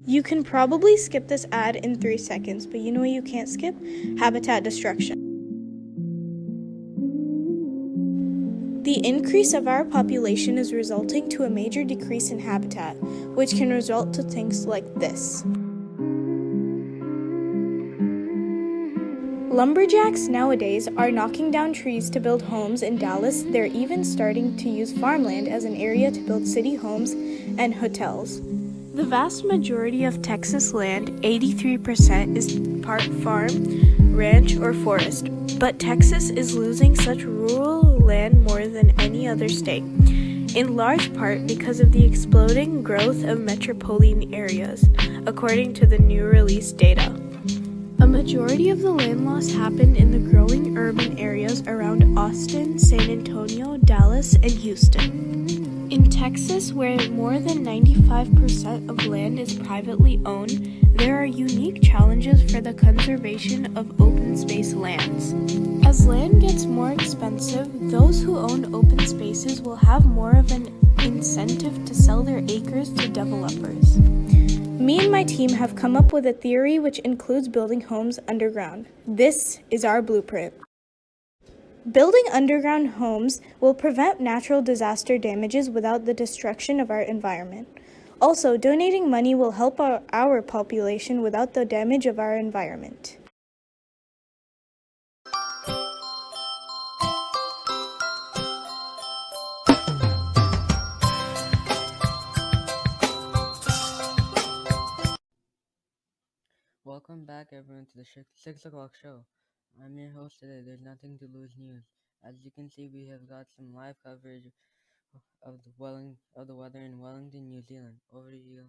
You can probably skip this ad in 3 seconds, but you know what you can't skip? Habitat destruction. The increase of our population is resulting to a major decrease in habitat, which can result to things like this. Lumberjacks nowadays are knocking down trees to build homes in Dallas. They're even starting to use farmland as an area to build city homes and hotels. The vast majority of Texas land, 83%, is part farm, ranch, or forest. But Texas is losing such rural land more than any other state, in large part because of the exploding growth of metropolitan areas, according to the new released data. A majority of the land loss happened in the growing urban areas around Austin, San Antonio, Dallas, and Houston. In Texas, where more than 95% of land is privately owned, there are unique challenges for the conservation of open space lands. As land gets more expensive, those who own open spaces will have more of an incentive to sell their acres to developers. Me and my team have come up with a theory which includes building homes underground. This is our blueprint. Building underground homes will prevent natural disaster damages without the destruction of our environment. Also, donating money will help our population without the damage of our environment. Welcome back, everyone, to the 6 o'clock show. I'm your host today. There's nothing to lose news. As you can see, we have got some live coverage of the weather in Wellington, New Zealand. Over to you.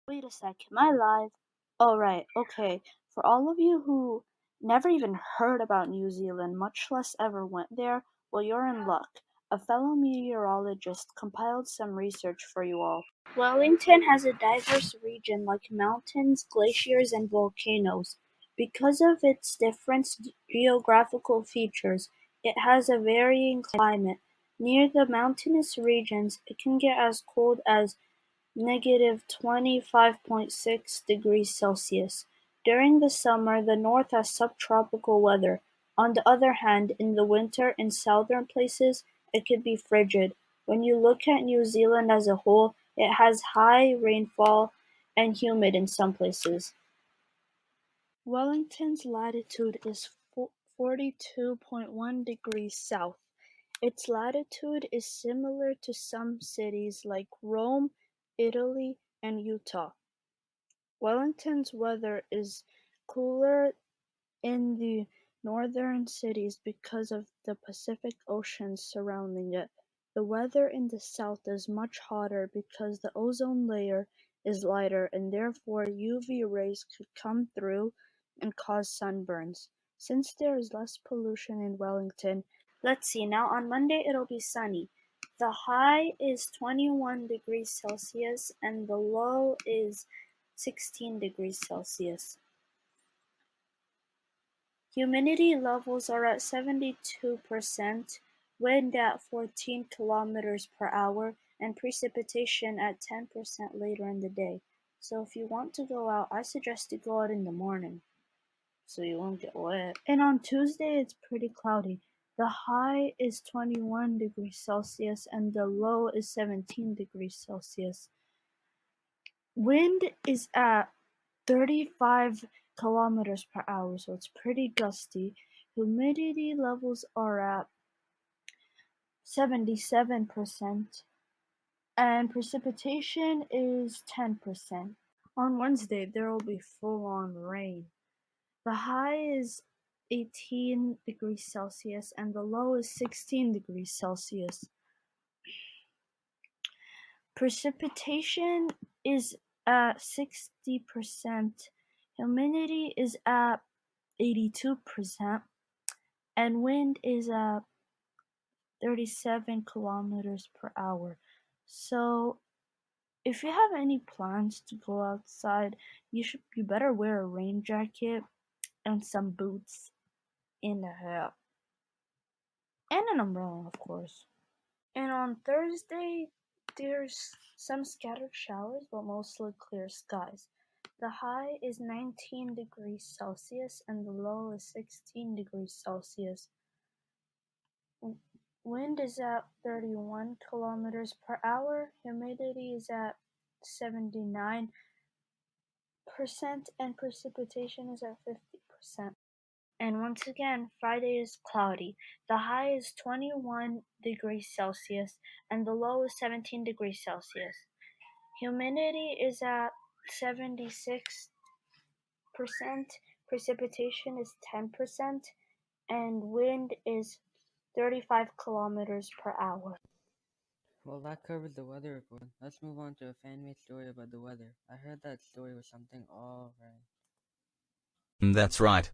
Wait a sec, am I live? Oh, right, okay. For all of you who never even heard about New Zealand, much less ever went there, well, you're in luck. A fellow meteorologist compiled some research for you all. Wellington has a diverse region like mountains, glaciers, and volcanoes. Because of its different geographical features, it has a varying climate. Near the mountainous regions, it can get as cold as -25.6 degrees Celsius. During the summer, the north has subtropical weather. On the other hand, in the winter, in southern places, it could be frigid. When you look at New Zealand as a whole, it has high rainfall and humid in some places. Wellington's latitude is 42.1 degrees south. Its latitude is similar to some cities like Rome, Italy, and Utah. Wellington's weather is cooler in the northern cities because of the Pacific Ocean surrounding it. The weather in the south is much hotter because the ozone layer is lighter and therefore UV rays could come through and cause sunburns. Since there is less pollution in Wellington, let's see, now on Monday it'll be sunny. The high is 21 degrees Celsius and the low is 16 degrees Celsius. Humidity levels are at 72%, wind at 14 kilometers per hour, and precipitation at 10% later in the day. So if you want to go out, I suggest you go out in the morning so you won't get wet. And on Tuesday, it's pretty cloudy. The high is 21 degrees Celsius and the low is 17 degrees Celsius. Wind is at 35 kilometers per hour, so it's pretty gusty. Humidity levels are at 77%, and precipitation is 10%. On Wednesday, there will be full-on rain. The high is 18 degrees Celsius and the low is 16 degrees Celsius. Precipitation is at 60%, humidity is at 82%, and wind is at 37 kilometers per hour. So if you have any plans to go outside, you better wear a rain jacket and some boots and a hat. And an umbrella, of course. And on Thursday, there's some scattered showers, but mostly clear skies. The high is 19 degrees Celsius and the low is 16 degrees Celsius. Wind is at 31 kilometers per hour. Humidity is at 79%, and precipitation is at 50%. And once again, Friday is cloudy. The high is 21 degrees Celsius and the low is 17 degrees Celsius. Humidity is at 76%, precipitation is 10%, and wind is 35 kilometers per hour. Well, that covers the weather report. Let's move on to a fan-made story about the weather. I heard that story was something alright. That's right.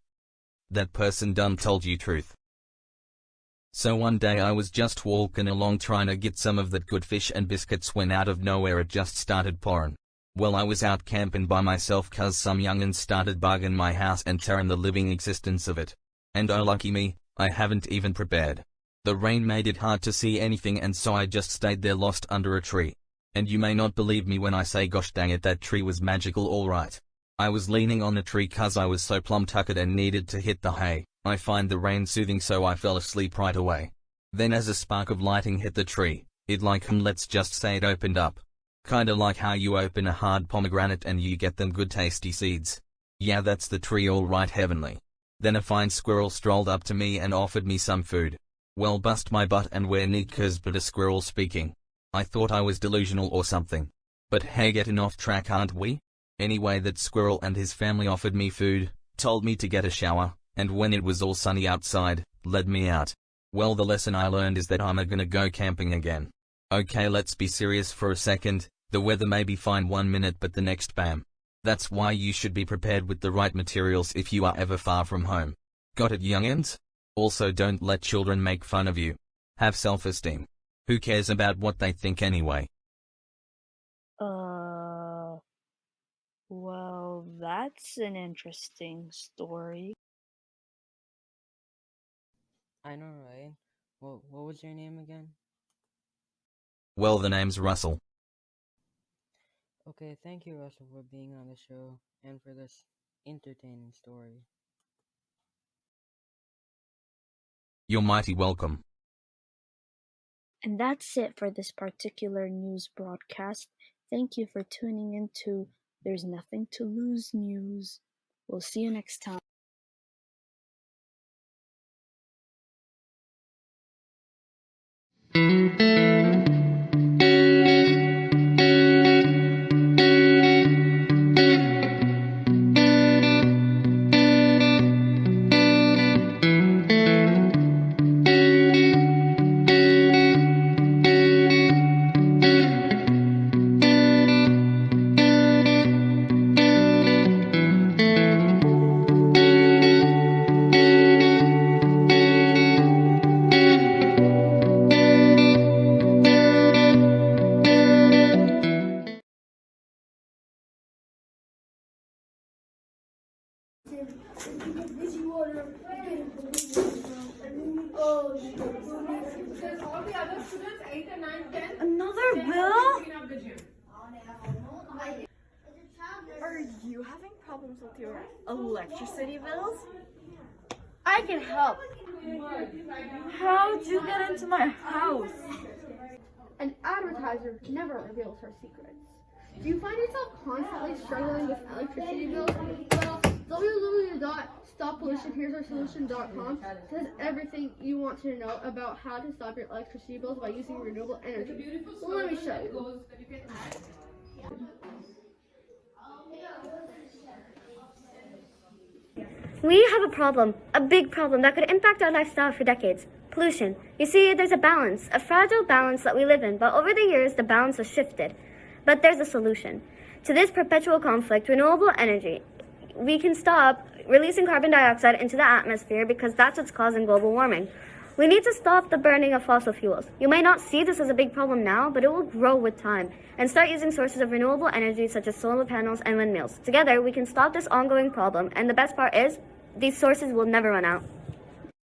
That person done told you truth. So one day I was just walking along trying to get some of that good fish and biscuits when out of nowhere it just started pouring. Well, I was out camping by myself cause some young'uns started bugging my house and tearing the living existence of it. And oh lucky me, I haven't even prepared. The rain made it hard to see anything and so I just stayed there lost under a tree. And you may not believe me when I say gosh dang it, that tree was magical alright. I was leaning on the tree cause I was so plumb tuckered and needed to hit the hay. I find the rain soothing so I fell asleep right away. Then as a spark of lighting hit the tree, it like let's just say it opened up. Kinda like how you open a hard pomegranate and you get them good tasty seeds. Yeah, that's the tree alright, heavenly. Then a fine squirrel strolled up to me and offered me some food. Well, bust my butt and we're knickers but a squirrel speaking. I thought I was delusional or something. But hey, getting off track aren't we? Anyway, that squirrel and his family offered me food, told me to get a shower, and when it was all sunny outside, led me out. Well, the lesson I learned is that I'm gonna go camping again. Okay, let's be serious for a second. The weather may be fine 1 minute but the next bam. That's why you should be prepared with the right materials if you are ever far from home. Got it, young'uns? Also, don't let children make fun of you. Have self-esteem. Who cares about what they think anyway? Well, that's an interesting story. I know, right? What was your name again? Well, the name's Russell. Okay, thank you, Russell, for being on the show and for this entertaining story. You're mighty welcome. And that's it for this particular news broadcast. Thank you for tuning in to There's Nothing to Lose News. We'll see you next time. Another bill? Are you having problems with your electricity bills? I can help. How'd you get into my house? An advertiser never reveals her secrets. Do you find yourself constantly struggling with electricity bills? Well, www.stoppollutionhere'soursolution.com says everything you want to know about how to stop your electricity bills by using renewable energy. Well, let me show you. We have a problem, a big problem that could impact our lifestyle for decades. Pollution. You see, there's a balance, a fragile balance that we live in, but over the years, the balance has shifted. But there's a solution. To this perpetual conflict, renewable energy. We can stop releasing carbon dioxide into the atmosphere because that's what's causing global warming. We need to stop the burning of fossil fuels. You may not see this as a big problem now, but it will grow with time, and start using sources of renewable energy such as solar panels and windmills. Together, we can stop this ongoing problem, and the best part is, these sources will never run out.